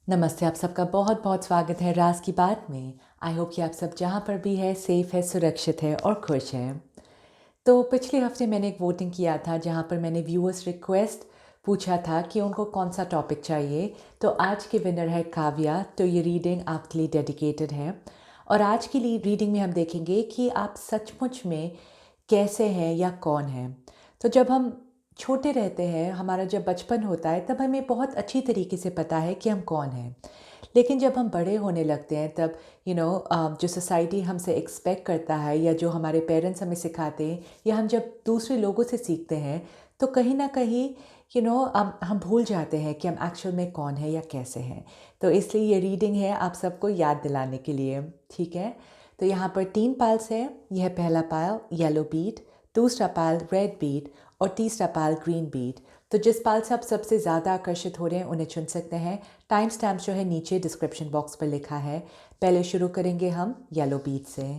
नमस्ते, आप सबका बहुत बहुत स्वागत है राज की बात में। आई होप कि आप सब जहाँ पर भी है सेफ है, सुरक्षित है और खुश हैं। तो पिछले हफ्ते मैंने एक वोटिंग किया था जहाँ पर मैंने व्यूअर्स रिक्वेस्ट पूछा था कि उनको कौन सा टॉपिक चाहिए। तो आज की विनर है काव्या। तो ये रीडिंग आपके लिए डेडिकेटेड है। और आज की रीडिंग में हम देखेंगे कि आप सचमुच में कैसे हैं या कौन हैं। तो जब हम छोटे रहते हैं, हमारा जब बचपन होता है, तब हमें बहुत अच्छी तरीके से पता है कि हम कौन हैं। लेकिन जब हम बड़े होने लगते हैं तब जो सोसाइटी हमसे एक्सपेक्ट करता है या जो हमारे पेरेंट्स हमें सिखाते हैं या हम जब दूसरे लोगों से सीखते हैं, तो कहीं ना कहीं हम भूल जाते हैं कि हम एक्चुअल में कौन है या कैसे हैं। तो इसलिए ये रीडिंग है आप सबको याद दिलाने के लिए। ठीक है। तो यहाँ पर 3 पाल्स है। यह पहला पाल येलो बीट, दूसरा पाल रेड बीट और तीसरा पाल ग्रीन बीट। तो जिस पाल से आप सबसे ज़्यादा आकर्षित हो रहे हैं उन्हें चुन सकते हैं। टाइम स्टैम्प जो है नीचे डिस्क्रिप्शन बॉक्स पर लिखा है। पहले शुरू करेंगे हम येलो बीट से।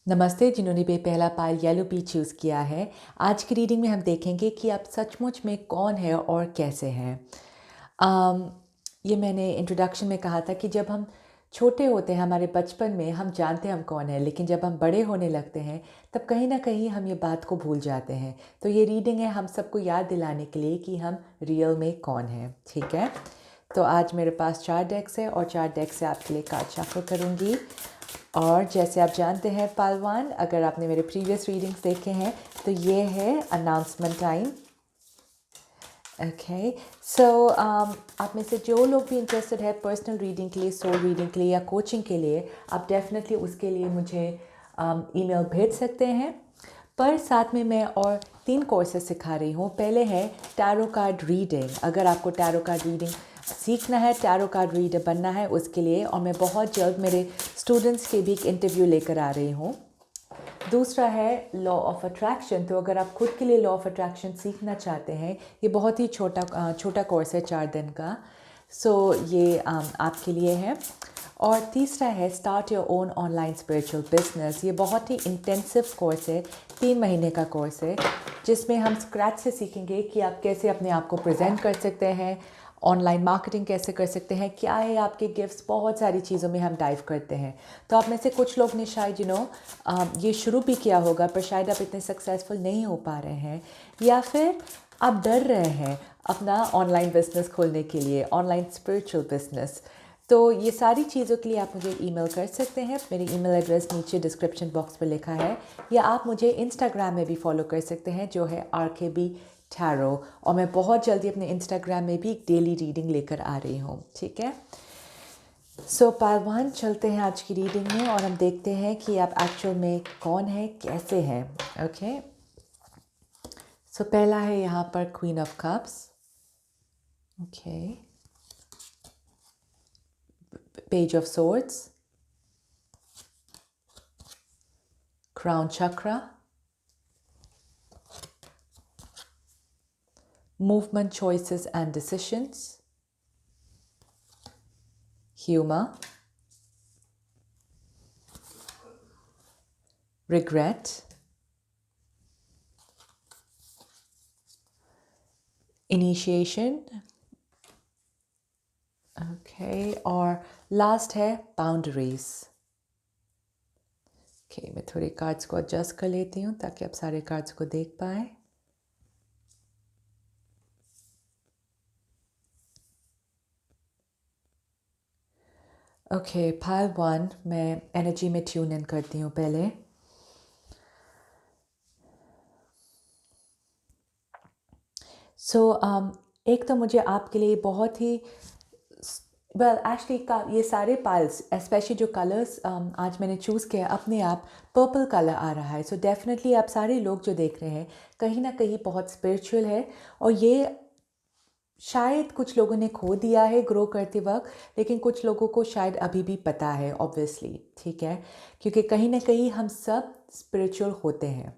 नमस्ते, जिन्होंने भी पहला पाल येलो बीट चूज़ किया है। आज की रीडिंग में हम देखेंगे कि आप सचमुच में कौन है और कैसे हैं। अम, ये मैंने इंट्रोडक्शन में कहा था कि जब हम छोटे होते हैं, हमारे बचपन में हम जानते हैं हम कौन है, लेकिन जब हम बड़े होने लगते हैं तब कहीं ना कहीं हम ये बात को भूल जाते हैं। तो ये रीडिंग है हम सबको याद दिलाने के लिए कि हम रियल में कौन है। ठीक है। तो आज मेरे पास 4 डेक्स है और 4 डेक से आपके लिए कार्ड शफल करूँगी। और जैसे आप जानते हैं पालवान, अगर आपने मेरे प्रीवियस रीडिंग्स देखे हैं तो ये है अनाउंसमेंट टाइम। ओके। सो आप में से जो लोग भी इंटरेस्टेड है पर्सनल रीडिंग के लिए, सोल रीडिंग के लिए या कोचिंग के लिए, आप डेफिनेटली उसके लिए मुझे ईमेल भेज सकते हैं। पर साथ में मैं और 3 कोर्सेज सिखा रही हूँ। पहले है टैरो कार्ड रीडिंग। अगर आपको टैरो कार्ड रीडिंग सीखना है, टैरो कार्ड रीडर बनना है, उसके लिए, और मैं बहुत जल्द मेरे स्टूडेंट्स के भी एक इंटरव्यू लेकर आ रही हूँ। दूसरा है लॉ ऑफ अट्रैक्शन। तो अगर आप खुद के लिए लॉ ऑफ अट्रैक्शन सीखना चाहते हैं, ये बहुत ही छोटा कोर्स है, 4 दिन का। सो ये आपके लिए है। और तीसरा है start your own online spiritual business. ये बहुत ही इंटेंसिव कोर्स है, 3 महीने का कोर्स है, जिसमें हम स्क्रैच से सीखेंगे कि आप कैसे अपने आप को प्रेजेंट कर सकते हैं, ऑनलाइन मार्केटिंग कैसे कर सकते हैं, क्या है आपके गिफ्ट्स, बहुत सारी चीज़ों में हम डाइव करते हैं। तो आप में से कुछ लोग ने शायद ये शुरू भी किया होगा, पर शायद आप इतने सक्सेसफुल नहीं हो पा रहे हैं, या फिर आप डर रहे हैं अपना ऑनलाइन बिजनेस खोलने के लिए, ऑनलाइन स्पिरिचुअल बिजनेस। तो ये सारी चीज़ों के लिए आप मुझे ईमेल कर सकते हैं। मेरी ईमेल एड्रेस नीचे डिस्क्रिप्शन बॉक्स पर लिखा है, या आप मुझे इंस्टाग्राम में भी फॉलो कर सकते हैं जो है RKB टैरो। और मैं बहुत जल्दी अपने इंस्टाग्राम में भी एक डेली रीडिंग लेकर आ रही हूँ। ठीक है। सो पालवान, चलते हैं आज की रीडिंग में और हम देखते हैं कि आप एक्चुअल में कौन है, कैसे हैं। ओके। सो पहला है यहाँ पर queen of cups. Okay. Page of swords, crown chakra, movement, choices and decisions, humor, regret, initiation, okay, और लास्ट है boundaries। ओके, मैं थोड़े कार्ड्स को एडजस्ट कर लेती हूँ ताकि आप सारे कार्ड्स को देख पाए। ओके, पाइल 1, मैं एनर्जी में ट्यून इन करती हूँ पहले। सो एक तो मुझे आपके लिए बहुत ही वेल एक्चुअली का ये सारे पाइल्स, स्पेशली जो कलर्स आज मैंने चूज़ किया, अपने आप पर्पल कलर आ रहा है। सो डेफिनेटली आप सारे लोग जो देख रहे हैं कहीं ना कहीं बहुत स्पिरिचुअल है, और ये शायद कुछ लोगों ने खो दिया है ग्रो करते वक्त, लेकिन कुछ लोगों को शायद अभी भी पता है, ऑब्वियसली। ठीक है। क्योंकि कहीं ना कहीं हम सब स्पिरिचुअल होते हैं।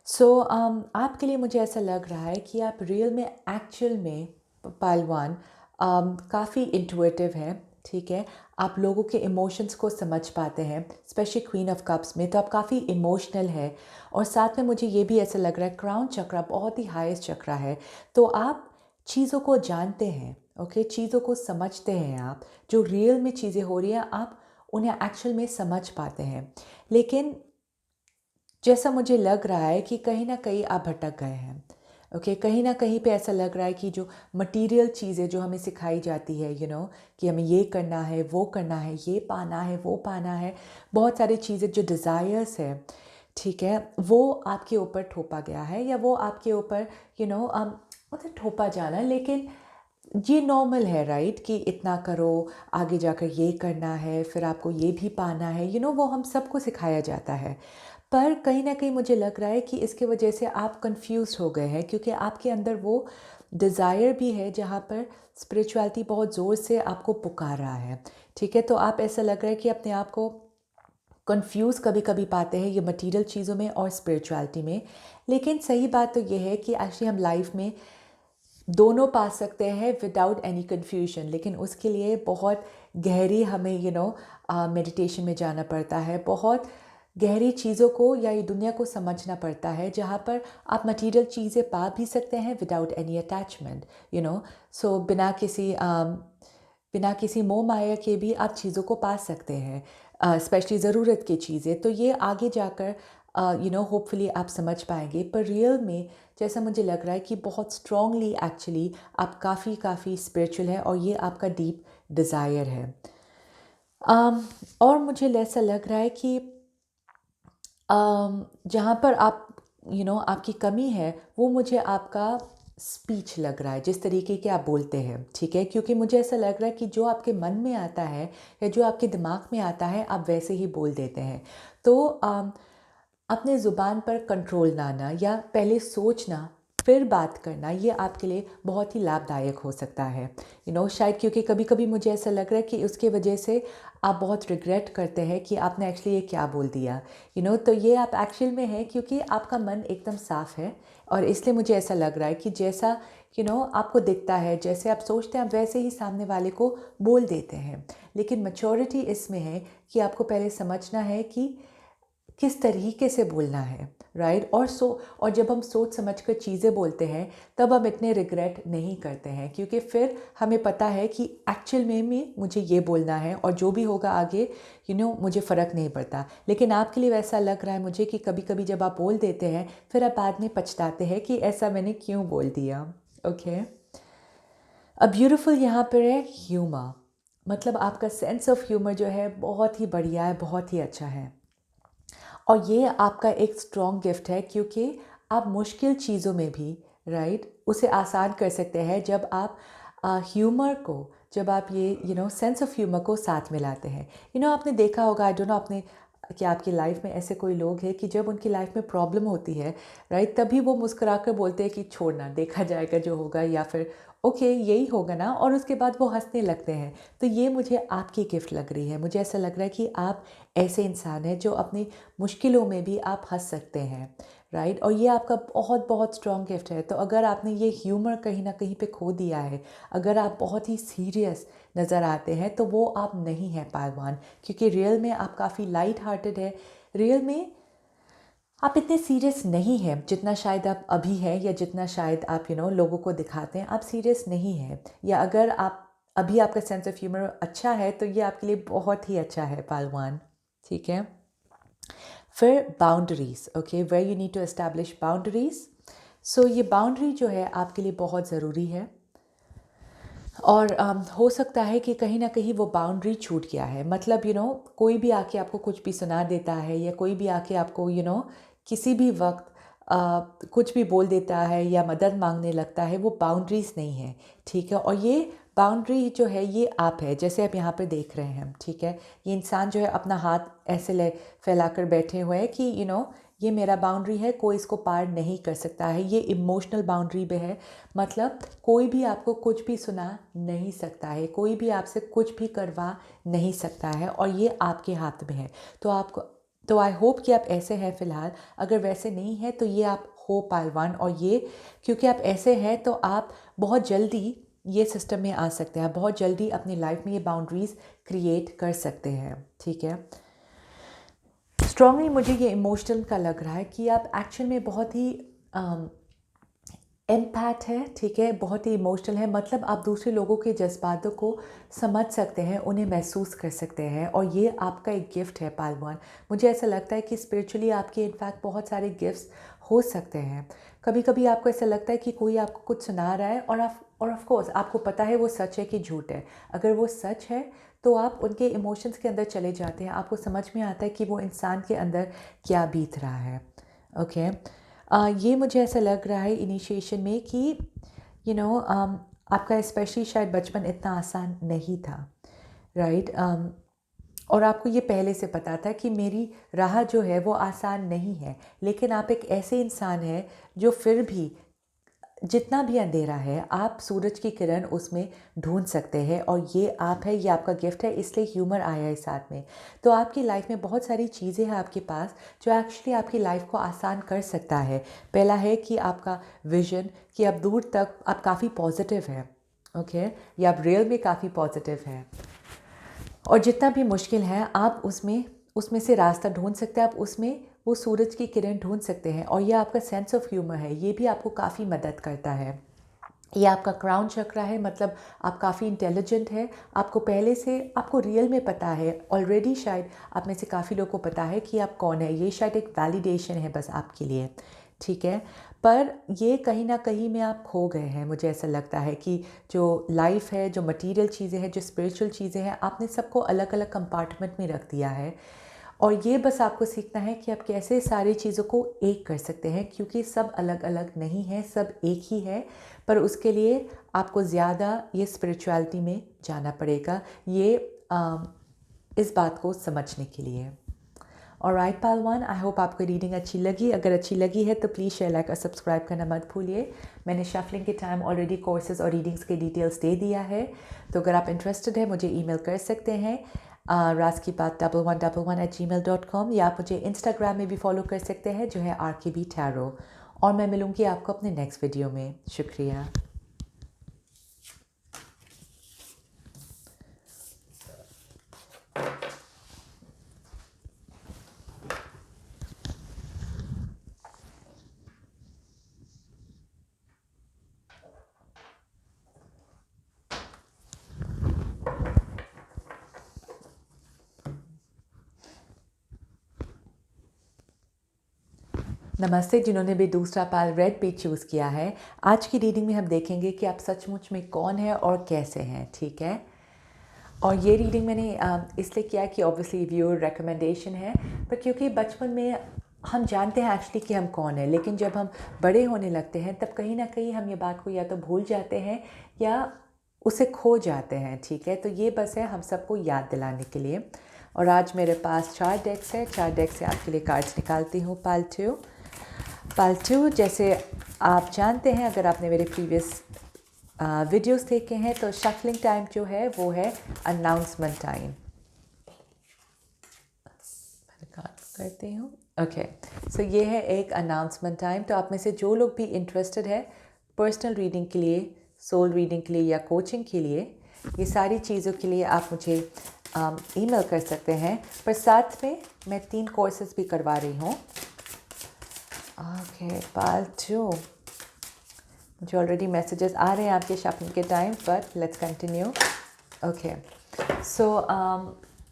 आपके लिए मुझे ऐसा लग रहा है कि आप रियल में एक्चुअल में पहलवान काफ़ी इंट्यूटिव है, ठीक है। आप लोगों के इमोशंस को समझ पाते हैं, स्पेशली क्वीन ऑफ कप्स में तो आप काफ़ी इमोशनल है। और साथ में मुझे ये भी ऐसा लग रहा है क्राउन चक्रा बहुत ही हाईएस्ट चक्रा है, तो आप चीज़ों को जानते हैं, ओके, चीज़ों को समझते हैं। आप जो रियल में चीज़ें हो रही हैं आप उन्हें एक्चुअल में समझ पाते हैं। लेकिन जैसा मुझे लग रहा है कि कहीं ना कहीं आप भटक गए हैं, ओके, कहीं ना कहीं पे ऐसा लग रहा है कि जो मटेरियल चीज़ें जो हमें सिखाई जाती है, कि हमें ये करना है, वो करना है, ये पाना है, वो पाना है, बहुत सारी चीज़ें जो डिज़ायर्स है, ठीक है, वो आपके ऊपर थोपा गया है या वो आपके ऊपर मतलब थोपा जाना। लेकिन ये नॉर्मल है, राइट, कि इतना करो, आगे जाकर ये करना है, फिर आपको ये भी पाना है, वो हम सबको सिखाया जाता है। पर कहीं ना कहीं मुझे लग रहा है कि इसकी वजह से आप कंफ्यूज हो गए हैं, क्योंकि आपके अंदर वो डिज़ायर भी है जहाँ पर स्पिरिचुअलिटी बहुत ज़ोर से आपको पुकार रहा है, ठीक है। तो आप ऐसा लग रहा है कि अपने आप को कंफ्यूज कभी कभी पाते हैं ये मटेरियल चीज़ों में और स्पिरिचुअलिटी में। लेकिन सही बात तो ये है कि एक्चुअली हम लाइफ में दोनों पा सकते हैं विदाउट एनी कन्फ्यूजन, लेकिन उसके लिए बहुत गहरी हमें मेडिटेशन में जाना पड़ता है, बहुत गहरी चीज़ों को या ये दुनिया को समझना पड़ता है, जहाँ पर आप मटेरियल चीज़ें पा भी सकते हैं विदाउट एनी अटैचमेंट, सो बिना किसी मोह माया के भी आप चीज़ों को पा सकते हैं, स्पेशली ज़रूरत की चीज़ें। तो ये आगे जाकर होपफुली आप समझ पाएंगे। पर रियल में जैसा मुझे लग रहा है कि बहुत स्ट्रांगली एक्चुअली आप काफ़ी स्पिरिचुअल है और ये आपका डीप डिज़ायर है। और मुझे ऐसा लग रहा है कि जहाँ पर आप आपकी कमी है वो मुझे आपका स्पीच लग रहा है, जिस तरीके के आप बोलते हैं, ठीक है, क्योंकि मुझे ऐसा लग रहा है कि जो आपके मन में आता है या जो आपके दिमाग में आता है आप वैसे ही बोल देते हैं। तो अपने ज़ुबान पर कंट्रोल लाना या पहले सोचना फिर बात करना, ये आपके लिए बहुत ही लाभदायक हो सकता है। शायद क्योंकि कभी कभी मुझे ऐसा लग रहा है कि उसके वजह से आप बहुत रिग्रेट करते हैं कि आपने एक्चुअली ये क्या बोल दिया, तो ये आप एक्चुअल में है क्योंकि आपका मन एकदम साफ़ है। और इसलिए मुझे ऐसा लग रहा है कि जैसा आपको दिखता है, जैसे आप सोचते हैं आप वैसे ही सामने वाले को बोल देते हैं। लेकिन मैच्योरिटी इसमें है कि आपको पहले समझना है कि किस तरीके से बोलना है, राइट। और जब हम सोच समझकर चीज़ें बोलते हैं तब हम इतने रिग्रेट नहीं करते हैं, क्योंकि फिर हमें पता है कि एक्चुअल में मुझे ये बोलना है और जो भी होगा आगे मुझे फ़र्क नहीं पड़ता। लेकिन आपके लिए वैसा लग रहा है मुझे कि कभी कभी जब आप बोल देते हैं फिर आप बाद में पछताते हैं कि ऐसा मैंने क्यों बोल दिया, ओके। अब ब्यूटीफुल यहाँ पर है ह्यूमर, मतलब आपका सेंस ऑफ ह्यूमर जो है बहुत ही बढ़िया है, बहुत ही अच्छा है। और ये आपका एक स्ट्रॉन्ग गिफ्ट है क्योंकि आप मुश्किल चीज़ों में भी, राइट, उसे आसान कर सकते हैं जब आप ह्यूमर को, जब आप ये सेंस ऑफ ह्यूमर को साथ में लाते हैं। आपने देखा होगा, आई डोंट नो आपने कि आपकी लाइफ में ऐसे कोई लोग हैं कि जब उनकी लाइफ में प्रॉब्लम होती है, राइट, तभी वो मुस्कुरा कर बोलते हैं कि छोड़ना, देखा जाएगा जो होगा, या फिर ओके यही होगा ना, और उसके बाद वो हंसने लगते हैं। तो ये मुझे आपकी गिफ्ट लग रही है। मुझे ऐसा लग रहा है कि आप ऐसे इंसान हैं जो अपनी मुश्किलों में भी आप हंस सकते हैं, राइट। और ये आपका बहुत बहुत स्ट्रॉन्ग गिफ्ट है। तो अगर आपने ये ह्यूमर कहीं ना कहीं पे खो दिया है, अगर आप बहुत ही सीरियस नज़र आते हैं तो वो आप नहीं हैं पहलवान, क्योंकि रियल में आप काफ़ी लाइट हार्टेड है। रियल में आप इतने सीरियस नहीं हैं जितना शायद आप अभी हैं, या जितना शायद आप लोगों को दिखाते हैं। आप सीरियस नहीं हैं, या अगर आप अभी आपका सेंस ऑफ ह्यूमर अच्छा है तो ये आपके लिए बहुत ही अच्छा है पहलवान, ठीक है। फिर boundaries, okay, where you need to establish boundaries. So ये बाउंड्री जो है आपके लिए बहुत ज़रूरी है। और हो सकता है कि कहीं ना कहीं वो बाउंड्री छूट गया है, मतलब कोई भी आके आपको कुछ भी सुना देता है, या कोई भी आके आपको किसी भी वक्त कुछ भी बोल देता है या मदद मांगने लगता है, वो बाउंड्रीज नहीं है, ठीक है। और ये बाउंड्री जो है ये आप है, जैसे आप यहाँ पे देख रहे हैं, ठीक है। ये इंसान जो है अपना हाथ ऐसे ले फैलाकर बैठे हुए हैं कि ये मेरा बाउंड्री है, कोई इसको पार नहीं कर सकता है। ये इमोशनल बाउंड्री पे है, मतलब कोई भी आपको कुछ भी सुना नहीं सकता है, कोई भी आपसे कुछ भी करवा नहीं सकता है, और ये आपके हाथ में है। तो आपको तो आई होप कि आप ऐसे हैं फ़िलहाल। अगर वैसे नहीं है तो ये आप हो पाइल 1, और ये क्योंकि आप ऐसे हैं तो आप बहुत जल्दी ये सिस्टम में आ सकते हैं, आप बहुत जल्दी अपनी लाइफ में ये बाउंड्रीज़ क्रिएट कर सकते हैं, ठीक है। स्ट्रांगली मुझे ये इमोशनल का लग रहा है कि आप एक्चुअल में बहुत ही एम्पैथ है, ठीक है, बहुत ही इमोशनल है। मतलब आप दूसरे लोगों के जज्बातों को समझ सकते हैं, उन्हें महसूस कर सकते हैं, और ये आपका एक गिफ्ट है पालवान। मुझे ऐसा लगता है कि स्पिरिचुअली आपके इनफैक्ट बहुत सारे गिफ्ट्स हो सकते हैं। कभी कभी आपको ऐसा लगता है कि कोई आपको कुछ सुना रहा है और ऑफ कोर्स आपको पता है वो सच है कि झूठ है। अगर वो सच है तो आप उनके इमोशंस के अंदर चले जाते हैं, आपको समझ में आता है कि वो इंसान के अंदर क्या बीत रहा है। ओके, ये मुझे ऐसा लग रहा है इनिशिएशन में कि आपका स्पेशली शायद बचपन इतना आसान नहीं था, राइट। और आपको ये पहले से पता था कि मेरी राह जो है वो आसान नहीं है, लेकिन आप एक ऐसे इंसान हैं जो फिर भी जितना भी अंधेरा है आप सूरज की किरण उसमें ढूंढ सकते हैं, और ये आप है, ये आपका गिफ्ट है, इसलिए ह्यूमर आया है साथ में। तो आपकी लाइफ में बहुत सारी चीज़ें हैं आपके पास जो एक्चुअली आपकी लाइफ को आसान कर सकता है। पहला है कि आपका विजन, कि आप दूर तक आप काफ़ी पॉजिटिव हैं, ओके, या आप रियल में काफ़ी पॉजिटिव हैं, और जितना भी मुश्किल है आप उसमें से रास्ता ढूंढ सकते हैं, आप उसमें वो सूरज की किरण ढूंढ सकते हैं। और ये आपका सेंस ऑफ ह्यूमर है, ये भी आपको काफ़ी मदद करता है। ये आपका क्राउन चक्रा है, मतलब आप काफ़ी इंटेलिजेंट है, आपको पहले से आपको रियल में पता है ऑलरेडी, शायद आप में से काफ़ी लोगों को पता है कि आप कौन है। ये शायद एक वैलिडेशन है बस आपके लिए, ठीक है। पर ये कहीं ना कहीं में आप खो गए हैं। मुझे ऐसा लगता है कि जो लाइफ है, जो मटेरियल चीज़ें हैं, जो स्पिरिचुअल चीज़ें हैं, आपने सबको अलग अलग कंपार्टमेंट में रख दिया है, और ये बस आपको सीखना है कि आप कैसे सारी चीज़ों को एक कर सकते हैं, क्योंकि सब अलग अलग नहीं है, सब एक ही है। पर उसके लिए आपको ज़्यादा ये स्पिरिचुअलिटी में जाना पड़ेगा, ये इस बात को समझने के लिए। ऑलराइट पालवान, आई होप आपको रीडिंग अच्छी लगी। अगर अच्छी लगी है तो प्लीज़ शेयर, लाइक और सब्सक्राइब करना मत भूलिए। मैंने शफलिंग के टाइम ऑलरेडी कोर्सेज और रीडिंग्स के डिटेल्स दे दिया है, तो अगर आप इंटरेस्टेड है मुझे ईमेल कर सकते हैं razkibat1111@gmail.com, या आप मुझे इंस्टाग्राम में भी फॉलो कर सकते हैं जो है RKB Tarot। और मैं मिलूँगी आपको अपने नेक्स्ट वीडियो में। शुक्रिया। नमस्ते जिन्होंने भी दूसरा पाल रेड पे चूज़ किया है। आज की रीडिंग में हम देखेंगे कि आप सचमुच में कौन है और कैसे हैं, ठीक है। और ये रीडिंग मैंने इसलिए किया कि ऑब्वियसली व्यूअर रिकमेंडेशन है, पर क्योंकि बचपन में हम जानते हैं एक्चुअली कि हम कौन है, लेकिन जब हम बड़े होने लगते हैं तब कहीं ना कहीं हम ये बात को या तो भूल जाते हैं या उसे खो जाते हैं, ठीक है। तो ये बस है हम सबको याद दिलाने के लिए। और आज मेरे पास 4 डेक्स है, 4 डेक्स से आपके लिए कार्ड्स निकालती हूँ। पालतू जैसे आप जानते हैं, अगर आपने मेरे प्रीवियस वीडियोस देखे हैं, तो शफलिंग टाइम जो है वो है अनाउंसमेंट टाइम। करती हूँ, ओके। सो ये है एक अनाउंसमेंट टाइम। तो आप में से जो लोग भी इंटरेस्टेड है पर्सनल रीडिंग के लिए, सोल रीडिंग के लिए या कोचिंग के लिए, ये सारी चीज़ों के लिए आप मुझे ईमेल कर सकते हैं। पर साथ में मैं 3 कोर्सेज भी करवा रही हूँ। ओके पालतू, मुझे ऑलरेडी मैसेजेस आ रहे हैं आपके शॉपिंग के टाइम, पर लेट्स कंटिन्यू। ओके, सो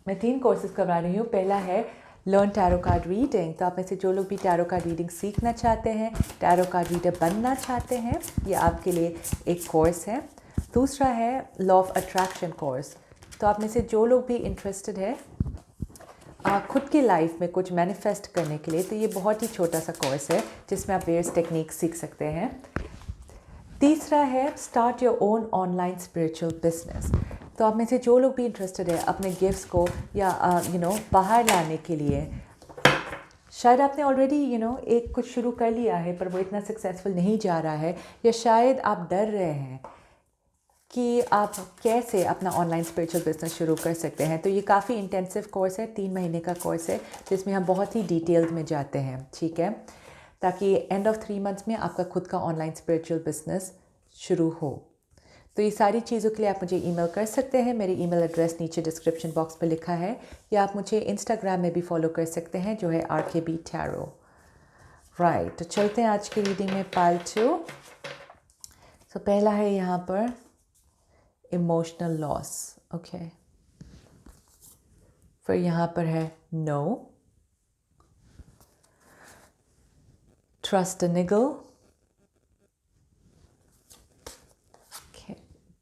मैं 3 कोर्सेज करवा रही हूँ। पहला है लर्न टैरो कार्ड रीडिंग। तो आप में से जो लोग भी टैरो कार्ड रीडिंग सीखना चाहते हैं, टैरो कार्ड रीडर बनना चाहते हैं, ये आपके लिए एक कोर्स है। दूसरा है लॉ ऑफ अट्रैक्शन कोर्स। तो आप में से जो लोग भी इंटरेस्टेड है खुद की लाइफ में कुछ मैनिफेस्ट करने के लिए, तो ये बहुत ही छोटा सा कोर्स है जिसमें आप वेरियस टेक्निक सीख सकते हैं। तीसरा है start your own online spiritual business. तो आप में से जो लोग भी इंटरेस्टेड है अपने गिफ्ट्स को या बाहर लाने के लिए, शायद आपने ऑलरेडी एक कुछ शुरू कर लिया है पर वो इतना सक्सेसफुल नहीं जा रहा है, या शायद आप डर रहे हैं कि आप कैसे अपना ऑनलाइन स्पिरिचुअल बिजनेस शुरू कर सकते हैं। तो ये काफ़ी इंटेंसिव कोर्स है, 3 महीने का कोर्स है, जिसमें हम बहुत ही डिटेल्ड में जाते हैं, ठीक है, ताकि एंड ऑफ 3 मंथ्स में आपका खुद का ऑनलाइन स्पिरिचुअल बिजनेस शुरू हो। तो ये सारी चीज़ों के लिए आप मुझे ईमेल कर सकते हैं। मेरी ईमेल एड्रेस नीचे डिस्क्रिप्शन बॉक्स पर लिखा है, या आप मुझे इंस्टाग्राम में भी फॉलो कर सकते हैं, जो है RKB Tarot। राइट, तो चलते हैं आज की रीडिंग में पार्ट 2। तो पहला है यहाँ पर इमोशनल लॉस, ओके। फिर यहाँ पर है नो, ट्रस्ट द निगल,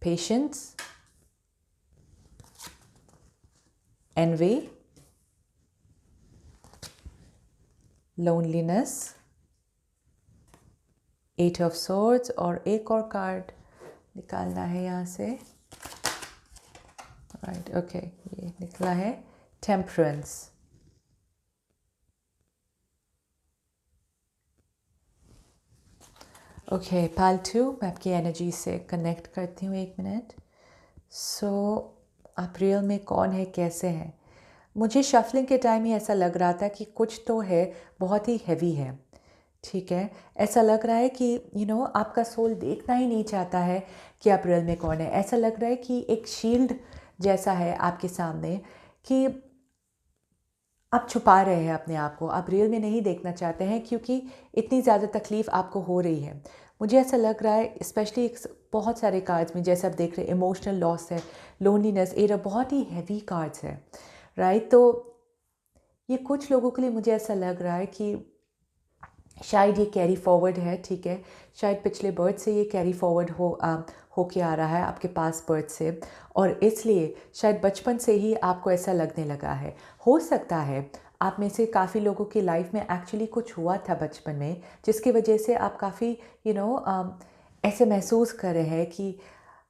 patience, envy, loneliness, 8 of swords, और एक और कार्ड निकालना है यहाँ से। राइट, ओके, ये निकला है टेम्परेंस। ओके, पार्ट 2 मैं आपकी एनर्जी से कनेक्ट करती हूँ, 1 मिनट। सो आप रियल में कौन है, कैसे हैं? मुझे शफलिंग के टाइम ही ऐसा लग रहा था कि कुछ तो है, बहुत ही हैवी है, ठीक है। ऐसा लग रहा है कि आपका सोल देखना ही नहीं चाहता है कि आप रियल में कौन है। ऐसा लग रहा है कि एक शील्ड जैसा है आपके सामने, कि आप छुपा रहे हैं अपने आप को, आप रियल में नहीं देखना चाहते हैं, क्योंकि इतनी ज़्यादा तकलीफ़ आपको हो रही है। मुझे ऐसा लग रहा है, स्पेशली बहुत सारे कार्ड्स में, जैसे आप देख रहे हैं, इमोशनल लॉस है, लोनलीनेस, एरा, बहुत ही हैवी कार्ड्स है, राइट। तो ये कुछ लोगों के लिए मुझे ऐसा लग रहा है कि शायद ये कैरी फॉरवर्ड है, ठीक है। शायद पिछले बर्थ से ये कैरी फॉरवर्ड हो के आ रहा है आपके पास बर्थ से, और इसलिए शायद बचपन से ही आपको ऐसा लगने लगा है। हो सकता है आप में से काफ़ी लोगों की लाइफ में एक्चुअली कुछ हुआ था बचपन में, जिसकी वजह से आप काफ़ी ऐसे महसूस कर रहे हैं कि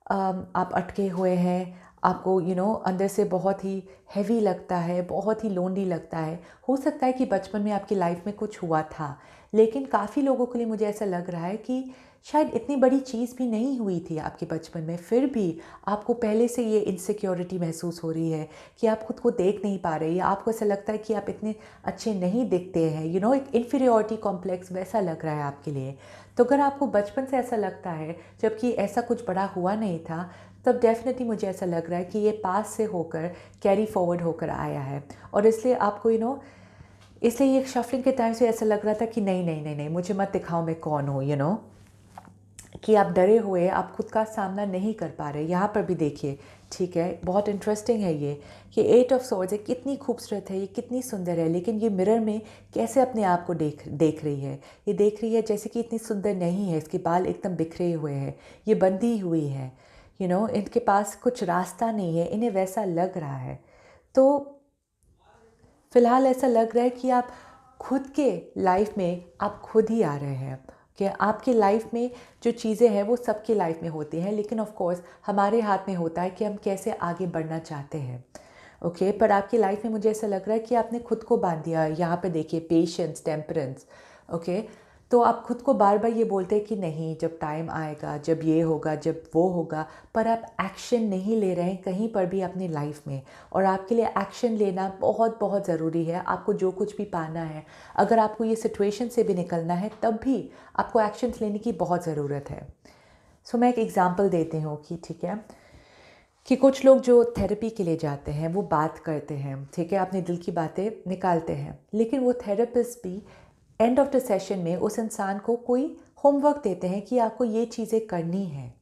आप अटके हुए हैं, आपको अंदर से बहुत ही हैवी लगता है, बहुत ही लोनली लगता है। हो सकता है कि बचपन में आपकी लाइफ में कुछ हुआ था, लेकिन काफ़ी लोगों के लिए मुझे ऐसा लग रहा है कि शायद इतनी बड़ी चीज़ भी नहीं हुई थी आपके बचपन में, फिर भी आपको पहले से ये इनसिक्योरिटी महसूस हो रही है कि आप खुद को देख नहीं पा रहे, या आपको ऐसा लगता है कि आप इतने अच्छे नहीं दिखते हैं, एक इन्फीरियॉरिटी कॉम्प्लेक्स वैसा लग रहा है आपके लिए। तो अगर आपको बचपन से ऐसा लगता है, जबकि ऐसा कुछ बड़ा हुआ नहीं था, तब डेफिनेटली मुझे ऐसा लग रहा है कि ये पास से होकर कैरी फॉरवर्ड होकर आया है, और इसलिए आपको इसलिए ये शफलिंग के टाइम से ऐसा लग रहा था कि नहीं नहीं नहीं नहीं, मुझे मत दिखाओ मैं कौन हूँ, कि आप डरे हुए, आप खुद का सामना नहीं कर पा रहे। यहाँ पर भी देखिए, ठीक है, बहुत इंटरेस्टिंग है ये कि 8 ऑफ सॉर्ड्स है, कितनी खूबसूरत है, ये कितनी सुंदर है, लेकिन ये मिरर में कैसे अपने आप को देख रही है। ये देख रही है जैसे कि इतनी सुंदर नहीं है, इसके बाल एकदम बिखरे हुए हैं, ये बंधी हुई है, इनके पास कुछ रास्ता नहीं है, इन्हें वैसा लग रहा है। तो फ़िलहाल ऐसा लग रहा है कि आप खुद के लाइफ में आप खुद ही आ रहे हैं, कि आपकी लाइफ में जो चीज़ें हैं वो सबकी लाइफ में होती हैं, लेकिन ऑफ कोर्स हमारे हाथ में होता है कि हम कैसे आगे बढ़ना चाहते हैं, ओके। पर आपकी लाइफ में मुझे ऐसा लग रहा है कि आपने खुद को बांध दिया। यहाँ पे देखिए, पेशेंस, टेम्परेंस, ओके। तो आप खुद को बार बार ये बोलते हैं कि नहीं, जब टाइम आएगा, जब ये होगा, जब वो होगा, पर आप एक्शन नहीं ले रहे हैं कहीं पर भी अपनी लाइफ में। और आपके लिए एक्शन लेना बहुत बहुत ज़रूरी है। आपको जो कुछ भी पाना है, अगर आपको ये सिचुएशन से भी निकलना है, तब भी आपको एक्शंस लेने की बहुत ज़रूरत है। सो मैं एक एग्ज़ाम्पल देती हूँ कि ठीक है, कि कुछ लोग जो थेरेपी के लिए जाते हैं वो बात करते हैं, ठीक है, अपने दिल की बातें निकालते हैं, लेकिन वो थेरेपिस्ट भी एंड ऑफ द सेशन में उस इंसान को कोई होमवर्क देते हैं कि आपको ये चीज़ें करनी है।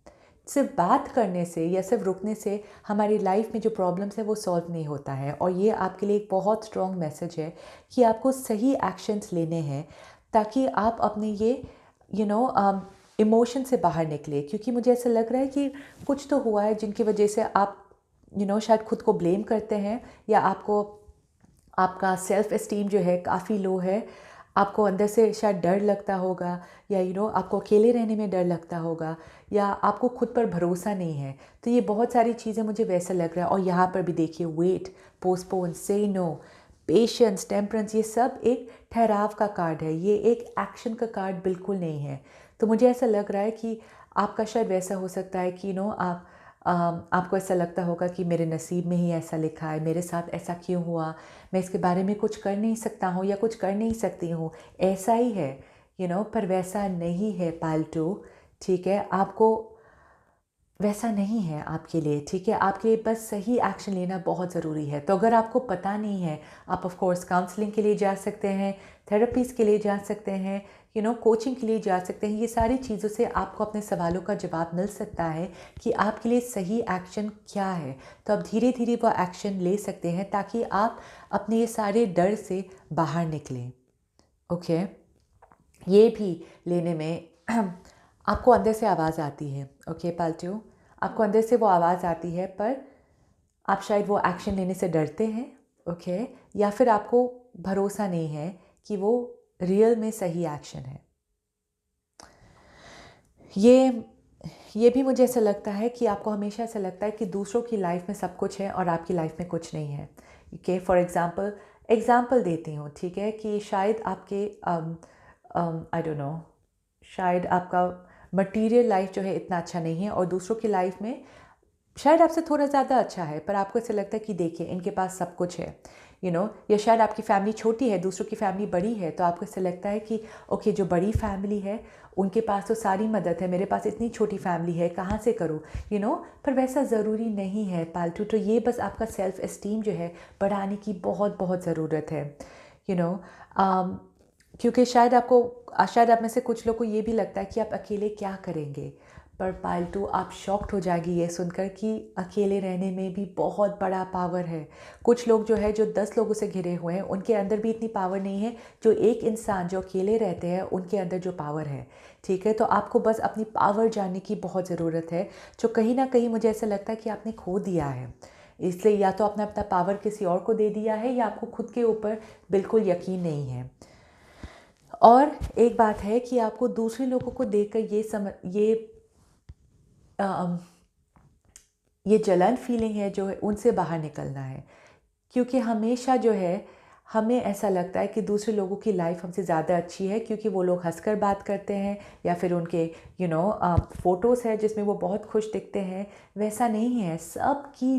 सिर्फ बात करने से या सिर्फ रुकने से हमारी लाइफ में जो प्रॉब्लम्स है वो सॉल्व नहीं होता है। और ये आपके लिए एक बहुत स्ट्रॉन्ग मैसेज है कि आपको सही एक्शंस लेने हैं, ताकि आप अपने ये इमोशन से बाहर निकले। क्योंकि मुझे ऐसा लग रहा है कि कुछ तो हुआ है जिनकी वजह से आप शायद खुद को ब्लेम करते हैं, या आपको आपका सेल्फ़ एस्टीम जो है काफ़ी लो है, आपको अंदर से शायद डर लगता होगा, या आपको अकेले रहने में डर लगता होगा, या आपको खुद पर भरोसा नहीं है। तो ये बहुत सारी चीज़ें मुझे वैसा लग रहा है। और यहाँ पर भी देखिए, वेट, पोस्टपोन, से नो, पेशेंस, टेम्परेंस, ये सब एक ठहराव का कार्ड है, ये एक एक्शन का कार्ड बिल्कुल नहीं है। तो मुझे ऐसा लग रहा है कि आपका शायद वैसा हो सकता है कि आप आपको ऐसा लगता होगा कि मेरे नसीब में ही ऐसा लिखा है, मेरे साथ ऐसा क्यों हुआ, मैं इसके बारे में कुछ कर नहीं सकता हूँ या कुछ कर नहीं सकती हूँ, ऐसा ही है पर वैसा नहीं है पालतू। ठीक है, आपको वैसा नहीं है आपके लिए। ठीक है, आपके लिए बस सही एक्शन लेना बहुत ज़रूरी है। तो अगर आपको पता नहीं है, आप ऑफ कोर्स काउंसलिंग के लिए जा सकते हैं, थेरेपीज़ के लिए जा सकते हैं, कोचिंग के लिए जा सकते हैं। ये सारी चीज़ों से आपको अपने सवालों का जवाब मिल सकता है कि आपके लिए सही एक्शन क्या है। तो आप धीरे धीरे वो एक्शन ले सकते हैं ताकि आप अपने ये सारे डर से बाहर निकलें। ओके, ये भी लेने में आपको अंदर से आवाज़ आती है। ओके पालतू, आपको अंदर से वो आवाज़ आती है, पर आप शायद वो एक्शन लेने से डरते हैं। ओके, या फिर आपको भरोसा नहीं है कि वो रियल में सही एक्शन है। ये भी मुझे ऐसा लगता है कि आपको हमेशा ऐसा लगता है कि दूसरों की लाइफ में सब कुछ है और आपकी लाइफ में कुछ नहीं है। ओके, फॉर एग्ज़ाम्पल देती हूँ। ठीक है, कि शायद आपके आई डोंट नो, शायद आपका मटीरियल लाइफ जो है इतना अच्छा नहीं है और दूसरों की लाइफ में शायद आपसे थोड़ा ज़्यादा अच्छा है, पर आपको ऐसा लगता है कि देखिए इनके पास सब कुछ है। या शायद आपकी फैमिली छोटी है, दूसरों की फैमिली बड़ी है, तो आपको ऐसा लगता है कि ओके, जो बड़ी फैमिली है उनके पास तो सारी मदद है, मेरे पास इतनी छोटी फैमिली है, कहाँ से करूँ। पर वैसा ज़रूरी नहीं है पालतू। तो ये बस आपका सेल्फ़ एस्टीम जो है बढ़ाने की बहुत बहुत ज़रूरत है। क्योंकि शायद आप में से कुछ लोग को ये भी लगता है कि आप अकेले क्या करेंगे, पर पालतू आप शॉक्ड हो जाएगी ये सुनकर कि अकेले रहने में भी बहुत बड़ा पावर है। कुछ लोग जो है जो 10 लोगों से घिरे हुए हैं, उनके अंदर भी इतनी पावर नहीं है जो एक इंसान जो अकेले रहते हैं उनके अंदर जो पावर है। ठीक है, तो आपको बस अपनी पावर जानने की बहुत ज़रूरत है, जो कहीं ना कहीं मुझे ऐसा लगता है कि आपने खो दिया है। इसलिए या तो आपने अपना पावर किसी और को दे दिया है या आपको खुद के ऊपर बिल्कुल यकीन नहीं है। और एक बात है कि आपको दूसरे लोगों को देखकर ये जलन फीलिंग है जो है उनसे बाहर निकलना है। क्योंकि हमेशा जो है हमें ऐसा लगता है कि दूसरे लोगों की लाइफ हमसे ज़्यादा अच्छी है क्योंकि वो लोग हंसकर बात करते हैं या फिर उनके फ़ोटोज़ है जिसमें वो बहुत खुश दिखते हैं। वैसा नहीं है, सबकी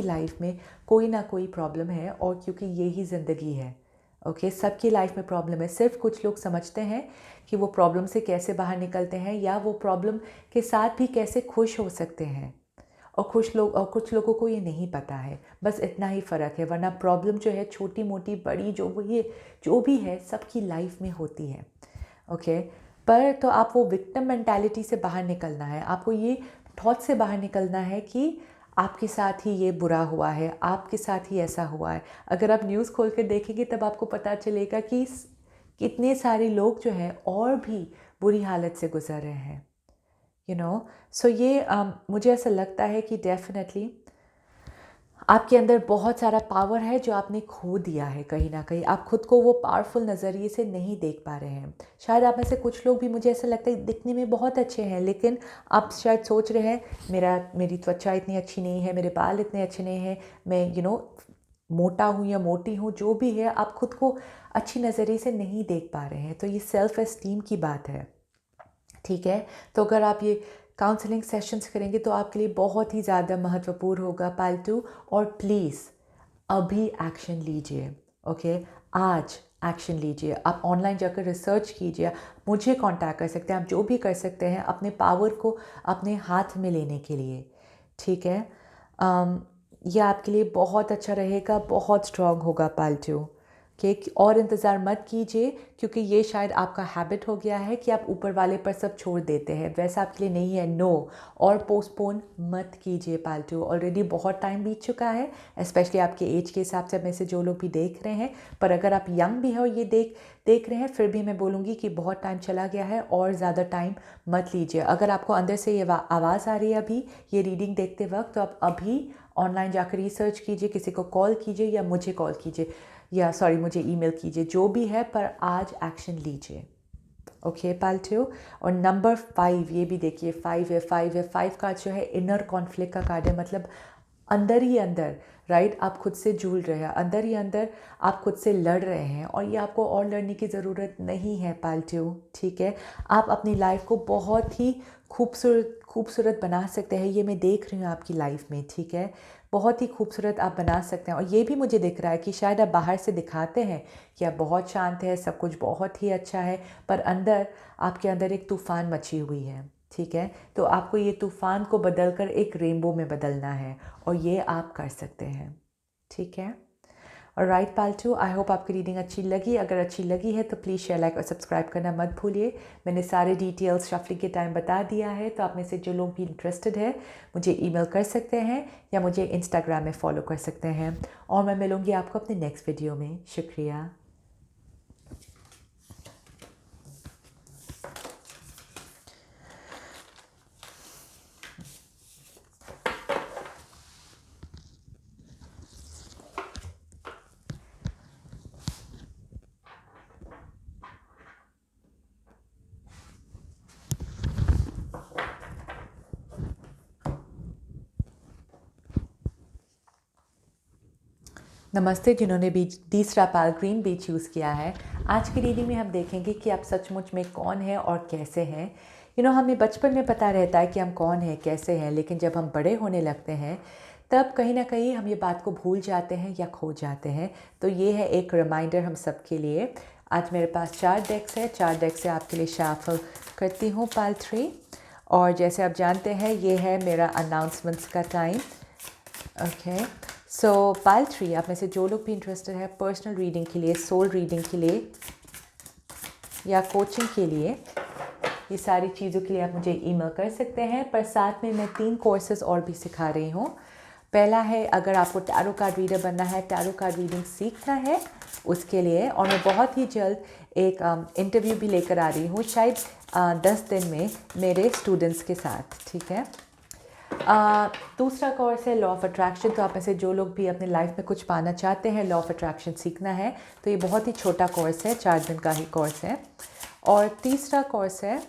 लाइफ में कोई ना कोई प्रॉब्लम है, और क्योंकि यही ज़िंदगी है। ओके, सबकी लाइफ में प्रॉब्लम है। सिर्फ कुछ लोग समझते हैं कि वो प्रॉब्लम से कैसे बाहर निकलते हैं या वो प्रॉब्लम के साथ भी कैसे खुश हो सकते हैं, और कुछ लोगों को ये नहीं पता है। बस इतना ही फ़र्क है, वरना प्रॉब्लम जो है छोटी मोटी बड़ी जो भी है सबकी लाइफ में होती है। ओके, पर तो आप वो विक्टिम मेंटालिटी से बाहर निकलना है, आपको ये थॉट से बाहर निकलना है कि आपके साथ ही ये बुरा हुआ है, आपके साथ ही ऐसा हुआ है। अगर आप न्यूज़ खोल कर देखेंगे तब आपको पता चलेगा कि कितने सारे लोग जो हैं और भी बुरी हालत से गुजर रहे हैं। सो ये मुझे ऐसा लगता है कि डेफिनेटली आपके अंदर बहुत सारा पावर है जो आपने खो दिया है। कहीं ना कहीं आप खुद को वो पावरफुल नज़रिए से नहीं देख पा रहे हैं। शायद आप में से कुछ लोग भी, मुझे ऐसा लगता है, दिखने में बहुत अच्छे हैं, लेकिन आप शायद सोच रहे हैं मेरी त्वचा इतनी अच्छी नहीं है, मेरे बाल इतने अच्छे नहीं हैं, मैं मोटा हूँ या मोटी हूँ, जो भी है आप खुद को अच्छी नज़रिए से नहीं देख पा रहे हैं। तो ये सेल्फ़ एस्टीम की बात है। ठीक है, तो अगर आप ये काउंसलिंग सेशंस करेंगे तो आपके लिए बहुत ही ज़्यादा महत्वपूर्ण होगा पालतू। और प्लीज़ अभी एक्शन लीजिए। ओके, आज एक्शन लीजिए। आप ऑनलाइन जाकर रिसर्च कीजिए, मुझे कांटेक्ट कर सकते हैं, आप जो भी कर सकते हैं अपने पावर को अपने हाथ में लेने के लिए। ठीक है, यह आपके लिए बहुत अच्छा रहेगा, बहुत स्ट्रांग होगा पालतू। और इंतज़ार मत कीजिए, क्योंकि ये शायद आपका हैबिट हो गया है कि आप ऊपर वाले पर सब छोड़ देते हैं। वैसा आपके लिए नहीं है, नो। और पोस्टपोन मत कीजिए पालतू, ऑलरेडी बहुत टाइम बीत चुका है, स्पेशली आपके एज के हिसाब से में से जो लोग भी देख रहे हैं। पर अगर आप यंग भी हो ये देख रहे हैं, फिर भी मैं बोलूँगी कि बहुत टाइम चला गया है और ज़्यादा टाइम मत लीजिए। अगर आपको अंदर से ये आवाज़ आ रही है अभी ये रीडिंग देखते वक्त, तो आप अभी ऑनलाइन जाकर रिसर्च कीजिए, किसी को कॉल कीजिए या मुझे कॉल कीजिए, या मुझे ईमेल कीजिए, जो भी है, पर आज एक्शन लीजिए। ओके पालतू। और नंबर 5 ये भी देखिए, 5 है। 5 कार्ड जो है इनर कॉन्फ्लिक्ट का कार्ड है, मतलब अंदर ही अंदर, राइट, आप खुद से जूझ रहे हैं, अंदर ही अंदर आप खुद से लड़ रहे हैं, और ये आपको और लड़ने की ज़रूरत नहीं है पालतू, ठीक है। आप अपनी लाइफ को बहुत ही खूबसूरत बना सकते हैं। ये मैं देख रही हूँ आपकी लाइफ में, ठीक है, बहुत ही खूबसूरत आप बना सकते हैं। और ये भी मुझे दिख रहा है कि शायद आप बाहर से दिखाते हैं कि आप बहुत शांत हैं, सब कुछ बहुत ही अच्छा है, पर अंदर आपके अंदर एक तूफ़ान मची हुई है, ठीक है। तो आपको ये तूफ़ान को बदलकर एक रेनबो में बदलना है, और ये आप कर सकते हैं, ठीक है। और राइट पालतू, आई होप आपकी रीडिंग अच्छी लगी। अगर अच्छी लगी है तो प्लीज़ शेयर, लाइक और सब्सक्राइब करना मत भूलिए। मैंने सारे डिटेल्स शफलिंग के टाइम बता दिया है, तो आप में से जो लोग भी इंटरेस्टेड है मुझे ईमेल कर सकते हैं या मुझे इंस्टाग्राम में फॉलो कर सकते हैं। और मैं मिलूँगी आपको अपने नेक्स्ट वीडियो में। शुक्रिया। नमस्ते जिन्होंने भी तीसरा पाल ग्रीन भी चूज़ किया है। आज की रीडिंग में हम देखेंगे कि आप सचमुच में कौन है और कैसे हैं। हमें बचपन में पता रहता है कि हम कौन हैं, कैसे हैं, लेकिन जब हम बड़े होने लगते हैं तब कहीं ना कहीं हम ये बात को भूल जाते हैं या खो जाते हैं। तो ये है एक रिमाइंडर हम सब के लिए। आज मेरे पास 4 डेक्स है, 4 डेक्स से आपके लिए शाफल करती हूँ पाल 3। और जैसे आप जानते हैं ये है मेरा अनाउंसमेंट्स का टाइम। ओके, सो पाल 3, आप में से जो लोग भी इंटरेस्टेड है पर्सनल रीडिंग के लिए, सोल रीडिंग के लिए या कोचिंग के लिए, ये सारी चीज़ों के लिए आप मुझे ईमेल कर सकते हैं। पर साथ में मैं 3 कोर्सेज और भी सिखा रही हूँ। पहला है अगर आपको टैरो कार्ड रीडर बनना है, टैरो कार्ड रीडिंग सीखना है उसके लिए, और मैं बहुत ही जल्द एक इंटरव्यू भी लेकर आ रही हूँ, शायद 10 दिन में मेरे स्टूडेंट्स के साथ, ठीक है। दूसरा कोर्स है लॉ ऑफ अट्रैक्शन। तो आप में से जो लोग भी अपने लाइफ में कुछ पाना चाहते हैं, लॉ ऑफ अट्रैक्शन सीखना है, तो ये बहुत ही छोटा कोर्स है, 4 दिन का ही कोर्स है। और तीसरा कोर्स है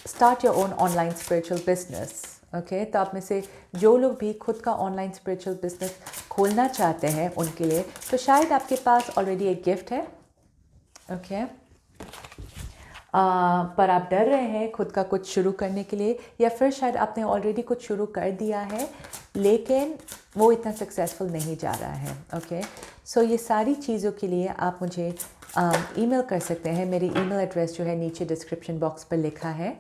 start your own online spiritual business. Okay, तो आप में से जो लोग भी खुद का ऑनलाइन स्पिरिचुअल बिजनेस खोलना चाहते हैं उनके लिए, तो शायद आपके पास ऑलरेडी एक गिफ्ट है, ओके, पर आप डर रहे हैं खुद का कुछ शुरू करने के लिए, या फिर शायद आपने ऑलरेडी कुछ शुरू कर दिया है लेकिन वो इतना सक्सेसफुल नहीं जा रहा है। ओके, सो ये सारी चीज़ों के लिए आप मुझे ईमेल कर सकते हैं। मेरी ईमेल एड्रेस जो है नीचे डिस्क्रिप्शन बॉक्स पर लिखा है,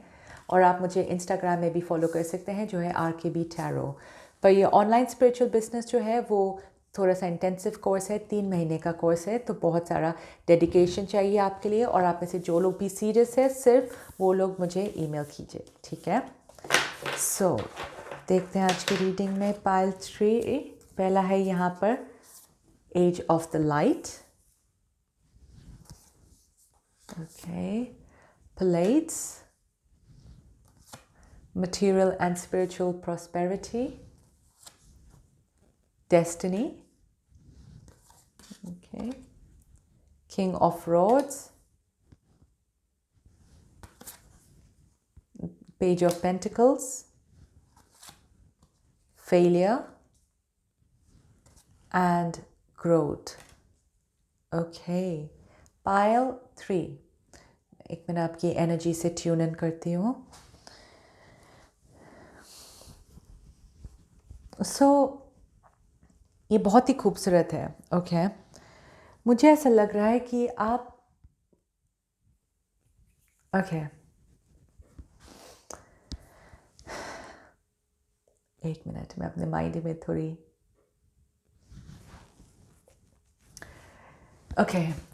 और आप मुझे इंस्टाग्राम में भी फॉलो कर सकते हैं जो है RKB Tarot। पर ये ऑनलाइन स्पिरिचुअल बिजनेस जो है वो थोड़ा सा इंटेंसिव कोर्स है, 3 महीने का कोर्स है, तो बहुत सारा डेडिकेशन चाहिए आपके लिए। और आप में से जो लोग भी सीरियस है सिर्फ वो लोग मुझे ईमेल कीजिए, ठीक है। सो देखते हैं आज की रीडिंग में पाइल 3। पहला है यहाँ पर age of the light, okay, plates, material and spiritual prosperity, destiny, okay, King of Rods, Page of Pentacles, failure and growth. Okay, pile 3। एक मिनट आपकी एनर्जी से ट्यून इन करती हूँ। ये बहुत ही खूबसूरत है, ओके। मुझे ऐसा लग रहा है कि आप एक मिनट, मैं अपने माइंड में थोड़ी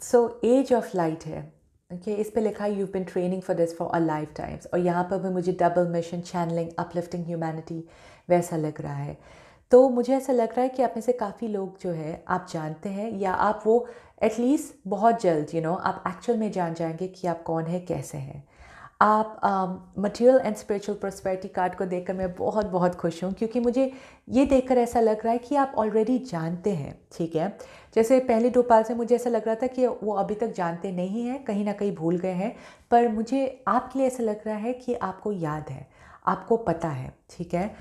सो एज ऑफ लाइट है, ओके, इस पे लिखा है you been training for this for a life times, और यहाँ पर भी मुझे double mission, channelling, uplifting humanity वैसा लग रहा है। तो मुझे ऐसा लग रहा है कि आप में से काफ़ी लोग जो है आप जानते हैं, या आप वो एटलीस्ट बहुत जल्द आप एक्चुअल में जान जाएंगे कि आप कौन है, कैसे हैं आप। Material and spiritual prosperity card को देखकर मैं बहुत बहुत खुश हूँ, क्योंकि मुझे ये देखकर ऐसा लग रहा है कि आप ऑलरेडी जानते हैं, ठीक है। जैसे पहले 2 पाल से मुझे ऐसा लग रहा था कि वो अभी तक जानते नहीं हैं, कहीं ना कहीं भूल गए हैं, पर मुझे आपके लिए ऐसा लग रहा है कि आपको याद है, आपको पता है, ठीक है।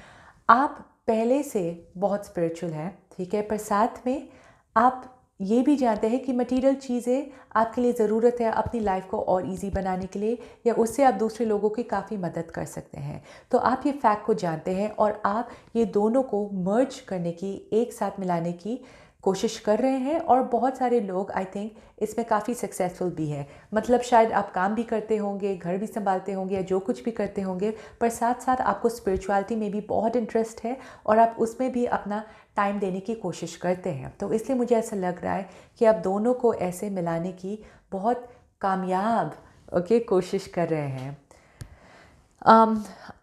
आप पहले से बहुत स्पिरिचुअल हैं, ठीक है, पर साथ में आप ये भी जानते हैं कि मटेरियल चीज़ें आपके लिए ज़रूरत है अपनी लाइफ को और इजी बनाने के लिए, या उससे आप दूसरे लोगों की काफ़ी मदद कर सकते हैं। तो आप ये फैक्ट को जानते हैं और आप ये दोनों को मर्ज करने की, एक साथ मिलाने की कोशिश कर रहे हैं, और बहुत सारे लोग आई थिंक इसमें काफ़ी सक्सेसफुल भी हैं। मतलब शायद आप काम भी करते होंगे, घर भी संभालते होंगे, या जो कुछ भी करते होंगे, पर साथ साथ आपको स्पिरिचुअलिटी में भी बहुत इंटरेस्ट है और आप उसमें भी अपना टाइम देने की कोशिश करते हैं। तो इसलिए मुझे ऐसा लग रहा है कि आप दोनों को ऐसे मिलाने की बहुत कामयाब कोशिश कर रहे हैं।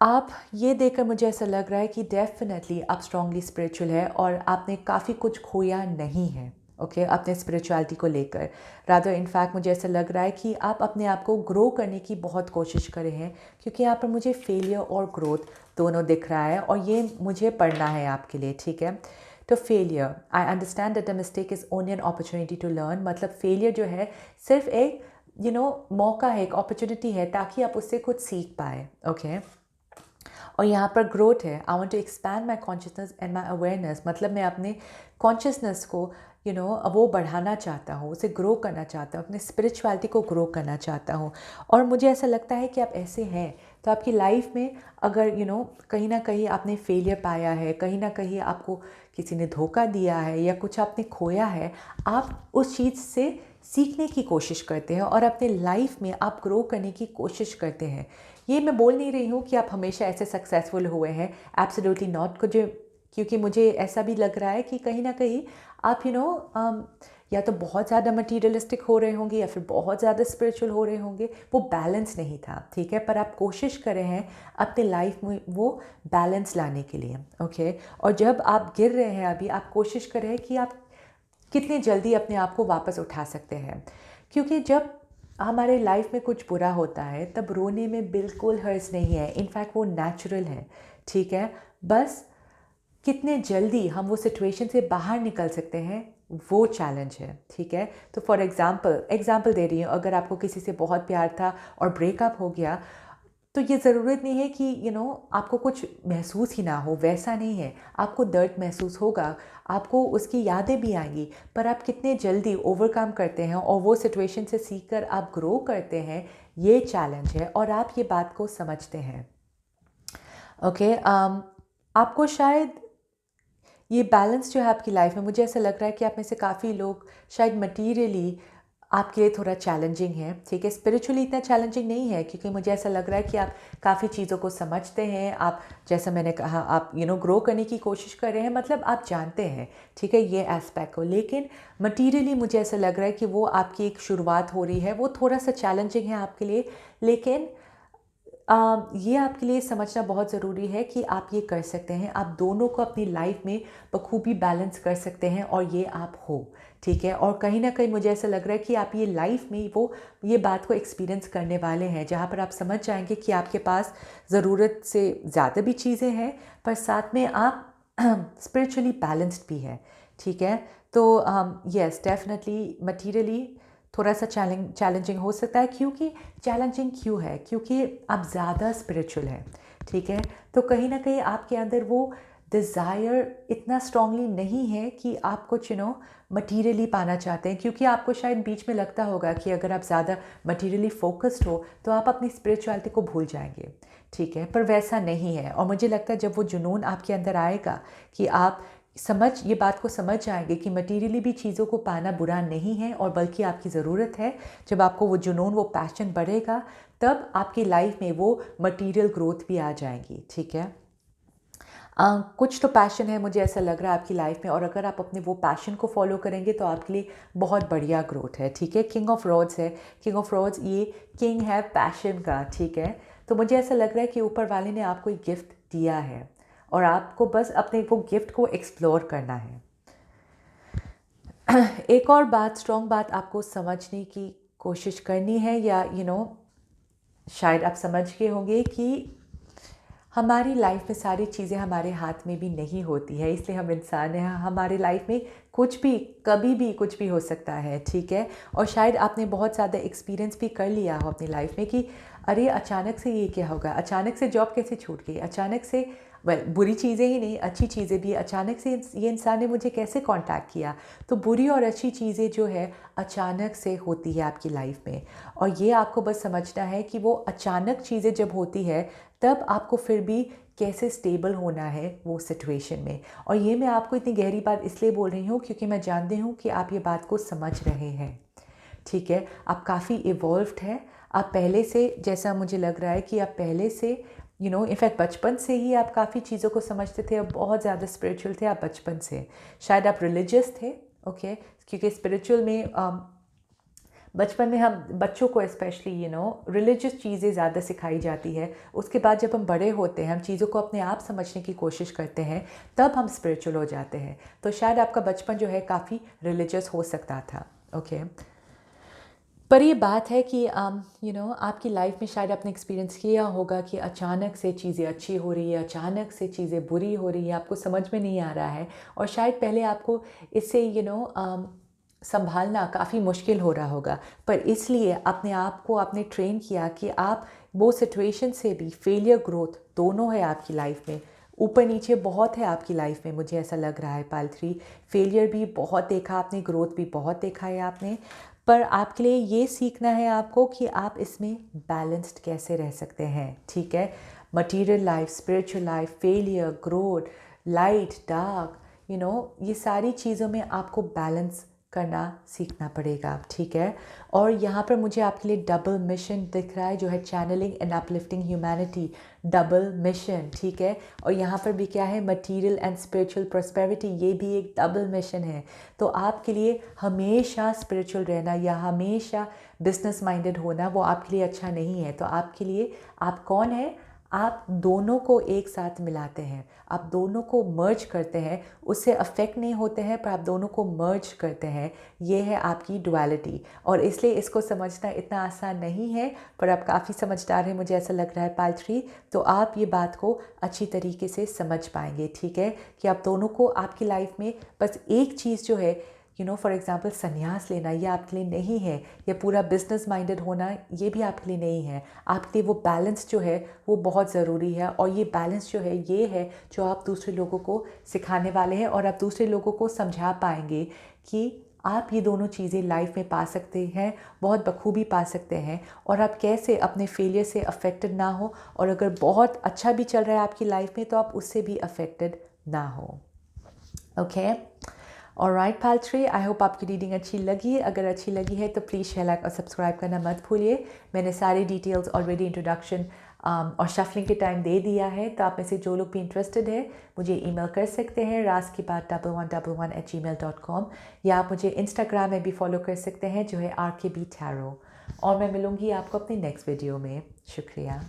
आप ये देखकर मुझे ऐसा लग रहा है कि डेफिनेटली आप स्ट्रांगली स्पिरिचुअल है और आपने काफ़ी कुछ खोया नहीं है, ओके, अपने स्पिरिचुअलिटी को लेकर। रादर इनफैक्ट मुझे ऐसा लग रहा है कि आप अपने आप को ग्रो करने की बहुत कोशिश कर रहे हैं, क्योंकि यहाँ पर मुझे फेलियर और ग्रोथ दोनों दिख रहा है, और ये मुझे पढ़ना है आपके लिए, ठीक है। तो failure, I understand that the mistake is only an opportunity to learn. मतलब फेलियर जो है सिर्फ एक मौका है, एक अपॉर्चुनिटी है, ताकि आप उससे कुछ सीख पाए, ओके। और यहाँ पर ग्रोथ है, I want to expand my consciousness and my awareness. मतलब मैं अपने कॉन्शियसनेस को वो बढ़ाना चाहता हूँ, उसे ग्रो करना चाहता हूँ, अपने स्पिरिचुअलिटी को ग्रो करना चाहता हूँ। और मुझे ऐसा लगता है कि आप ऐसे हैं तो आपकी लाइफ में अगर कहीं ना कहीं आपने फेलियर पाया है, कहीं ना कहीं आपको किसी ने धोखा दिया है या कुछ आपने खोया है, आप उस चीज़ से सीखने की कोशिश करते हैं और अपने लाइफ में आप ग्रो करने की कोशिश करते हैं। ये मैं बोल नहीं रही हूँ कि आप हमेशा ऐसे सक्सेसफुल हुए हैं, एब्सोल्युटली नॉट। क्योंकि मुझे ऐसा भी लग रहा है कि कहीं ना कहीं आप या तो बहुत ज़्यादा मटीरियलिस्टिक हो रहे होंगे या फिर बहुत ज़्यादा स्पिरिचुअल हो रहे होंगे, वो बैलेंस नहीं था, ठीक है। पर आप कोशिश कर रहे हैं अपने लाइफ में वो बैलेंस लाने के लिए, ओके। और जब आप गिर रहे हैं अभी, आप कोशिश कर रहे हैं कि आप कितनी जल्दी अपने आप को वापस उठा सकते हैं, क्योंकि जब हमारे लाइफ में कुछ बुरा होता है तब रोने में बिल्कुल हर्ज नहीं है, इनफैक्ट वो नेचुरल है, ठीक है। बस कितने जल्दी हम वो सिचुएशन से बाहर निकल सकते हैं, वो चैलेंज है, ठीक है। तो फॉर एग्जांपल दे रही हूँ, अगर आपको किसी से बहुत प्यार था और ब्रेकअप हो गया, तो ये ज़रूरत नहीं है कि आपको कुछ महसूस ही ना हो, वैसा नहीं है। आपको दर्द महसूस होगा, आपको उसकी यादें भी आएंगी, पर आप कितने जल्दी ओवरकम करते हैं और वो सिचुएशन से सीखकर आप ग्रो करते हैं, ये चैलेंज है, और आप ये बात को समझते हैं, ओके। आपको शायद ये बैलेंस जो है आपकी लाइफ में, मुझे ऐसा लग रहा है कि आप में से काफ़ी लोग शायद मटीरियली आपके लिए थोड़ा चैलेंजिंग है, ठीक है। स्पिरिचुअली इतना चैलेंजिंग नहीं है, क्योंकि मुझे ऐसा लग रहा है कि आप काफ़ी चीज़ों को समझते हैं। आप, जैसा मैंने कहा, आप ग्रो करने की कोशिश कर रहे हैं, मतलब आप जानते हैं, ठीक है, ये एस्पेक्ट को। लेकिन मटीरियली मुझे ऐसा लग रहा है कि वो आपकी एक शुरुआत हो रही है, वो थोड़ा सा चैलेंजिंग है आपके लिए। लेकिन ये आपके लिए समझना बहुत ज़रूरी है कि आप ये कर सकते हैं, आप दोनों को अपनी लाइफ में बखूबी बैलेंस कर सकते हैं, और ये आप हो, ठीक है। और कहीं ना कहीं मुझे ऐसा लग रहा है कि आप ये लाइफ में ये बात को एक्सपीरियंस करने वाले हैं, जहाँ पर आप समझ जाएंगे कि आपके पास ज़रूरत से ज़्यादा भी चीज़ें हैं, पर साथ में आप स्पिरिचुअली बैलेंस्ड भी है, ठीक है। तो यस, डेफिनेटली मटीरियली थोड़ा सा चैलेंजिंग हो सकता है। क्योंकि चैलेंजिंग क्यों है? क्योंकि आप ज़्यादा स्पिरिचुअल हैं, ठीक है। तो कहीं ना कहीं आपके अंदर वो डिज़ायर इतना स्ट्रांगली नहीं है कि आप कुछ मटीरियली पाना चाहते हैं, क्योंकि आपको शायद बीच में लगता होगा कि अगर आप ज़्यादा मटीरियली फोकस्ड हो तो आप अपनी स्पिरिचुअलिटी को भूल जाएंगे, ठीक है। पर वैसा नहीं है, और मुझे लगता है जब वो जुनून आपके अंदर आएगा कि आप ये बात को समझ जाएंगे कि मटीरियली भी चीज़ों को पाना बुरा नहीं है, और बल्कि आपकी ज़रूरत है। जब आपको वो जुनून, वो पैशन बढ़ेगा, तब आपकी लाइफ में वो मटीरियल ग्रोथ भी आ जाएंगी, ठीक है। कुछ तो पैशन है, मुझे ऐसा लग रहा है आपकी लाइफ में, और अगर आप अपने वो पैशन को फॉलो करेंगे तो आपके लिए बहुत बढ़िया ग्रोथ है, ठीक है। किंग ऑफ रोड्स है, किंग ऑफ रोड्स ये किंग है पैशन का, ठीक है। तो मुझे ऐसा लग रहा है कि ऊपर वाले ने आपको एक गिफ्ट दिया है, और आपको बस अपने वो गिफ्ट को एक्सप्लोर करना है। एक और बात, स्ट्रॉन्ग बात आपको समझने की कोशिश करनी है, या शायद आप समझ गए होंगे कि हमारी लाइफ में सारी चीज़ें हमारे हाथ में भी नहीं होती है, इसलिए हम इंसान हैं। हमारे लाइफ में कुछ भी, कभी भी कुछ भी हो सकता है, ठीक है। और शायद आपने बहुत ज़्यादा एक्सपीरियंस भी कर लिया हो अपनी लाइफ में कि अरे अचानक से ये क्या होगा, अचानक से जॉब कैसे छूट गई, अचानक से बुरी चीज़ें ही नहीं, अच्छी चीज़ें भी। अचानक से ये इंसान ने मुझे कैसे कांटेक्ट किया। तो बुरी और अच्छी चीज़ें जो है अचानक से होती है आपकी लाइफ में, और ये आपको बस समझना है कि वो अचानक चीज़ें जब होती है तब आपको फिर भी कैसे स्टेबल होना है वो सिचुएशन में। और ये मैं आपको इतनी गहरी बात इसलिए बोल रही हूँ क्योंकि मैं जानती हूँ कि आप ये बात को समझ रहे हैं, ठीक है। आप काफ़ी इवॉल्व्ड हैं। आप पहले से, जैसा मुझे लग रहा है कि आप पहले से इनफैक्ट बचपन से ही आप काफ़ी चीज़ों को समझते थे, और बहुत ज़्यादा स्पिरिचुअल थे आप बचपन से। शायद आप रिलीजियस थे, ओके, क्योंकि स्पिरिचुअल में बचपन में हम बच्चों को स्पेशली रिलीजियस चीज़ें ज़्यादा सिखाई जाती है। उसके बाद जब हम बड़े होते हैं, हम चीज़ों को अपने आप समझने की कोशिश करते हैं, तब हम स्पिरिचुअल हो जाते हैं। तो शायद आपका बचपन जो है काफ़ी रिलीजियस हो सकता था, ओके। पर ये बात है कि आपकी लाइफ में शायद आपने एक्सपीरियंस किया होगा कि अचानक से चीज़ें अच्छी हो रही है, अचानक से चीज़ें बुरी हो रही है, आपको समझ में नहीं आ रहा है, और शायद पहले आपको इससे संभालना काफ़ी मुश्किल हो रहा होगा। पर इसलिए अपने आप को आपने ट्रेन किया कि आप वो सिचुएशन से भी, फेलियर ग्रोथ दोनों है आपकी लाइफ में, ऊपर नीचे बहुत है आपकी लाइफ में। मुझे ऐसा लग रहा है पाल 3, फेलियर भी बहुत देखा आपने, ग्रोथ भी बहुत देखा है आपने। पर आपके लिए ये सीखना है आपको कि आप इसमें बैलेंस्ड कैसे रह सकते हैं, ठीक है। Material life, spiritual life, failure, growth, light, dark, ये सारी चीज़ों में आपको बैलेंस करना सीखना पड़ेगा, ठीक है। और यहाँ पर मुझे आपके लिए डबल मिशन दिख रहा है, जो है channelling and uplifting humanity, double mission, ठीक है। और यहाँ पर भी क्या है, मटेरियल एंड स्पिरिचुअल प्रॉस्पेरिटी, ये भी एक डबल मिशन है। तो आपके लिए हमेशा स्पिरिचुअल रहना या हमेशा बिजनेस माइंडेड होना वो आपके लिए अच्छा नहीं है। तो आपके लिए, आप कौन है, आप दोनों को एक साथ मिलाते हैं, आप दोनों को मर्ज करते हैं। उससे अफेक्ट नहीं होते हैं, पर आप दोनों को मर्ज करते हैं। ये है आपकी डुअलिटी, और इसलिए इसको समझना इतना आसान नहीं है, पर आप काफ़ी समझदार हैं, मुझे ऐसा लग रहा है पाल 3। तो आप ये बात को अच्छी तरीके से समझ पाएंगे, ठीक है, कि आप दोनों को आपकी लाइफ में बस एक चीज़ जो है, फॉर एग्जांपल संन्यास लेना, ये आपके लिए नहीं है, या पूरा बिजनेस माइंडेड होना, ये भी आपके लिए नहीं है। आपके लिए वो बैलेंस जो है वो बहुत ज़रूरी है, और ये बैलेंस जो है ये है जो आप दूसरे लोगों को सिखाने वाले हैं, और आप दूसरे लोगों को समझा पाएंगे कि आप ये दोनों चीज़ें लाइफ में पा सकते हैं, बहुत बखूबी पा सकते हैं, और आप कैसे अपने फेलियर से अफेक्टेड ना हो, और अगर बहुत अच्छा भी चल रहा है आपकी लाइफ में तो आप उससे भी अफेक्टेड ना हो, okay. Alright Pal 3, I hope आपकी रीडिंग अच्छी लगी। अगर अच्छी लगी है तो प्लीज़ शेयर, लाइक और सब्सक्राइब करना मत भूलिए। मैंने सारी डिटेल्स ऑलरेडी इंट्रोडक्शन और शफलिंग के टाइम दे दिया है, तो आप में से जो लोग भी इंटरेस्टेड है मुझे ईमेल कर सकते हैं raaz1111@gmail.com, या आप मुझे इंस्टाग्राम में भी फॉलो कर सकते हैं, जो है RKB Tarot। और मैं मिलूँगी आपको अपनी नेक्स्ट वीडियो में। शुक्रिया।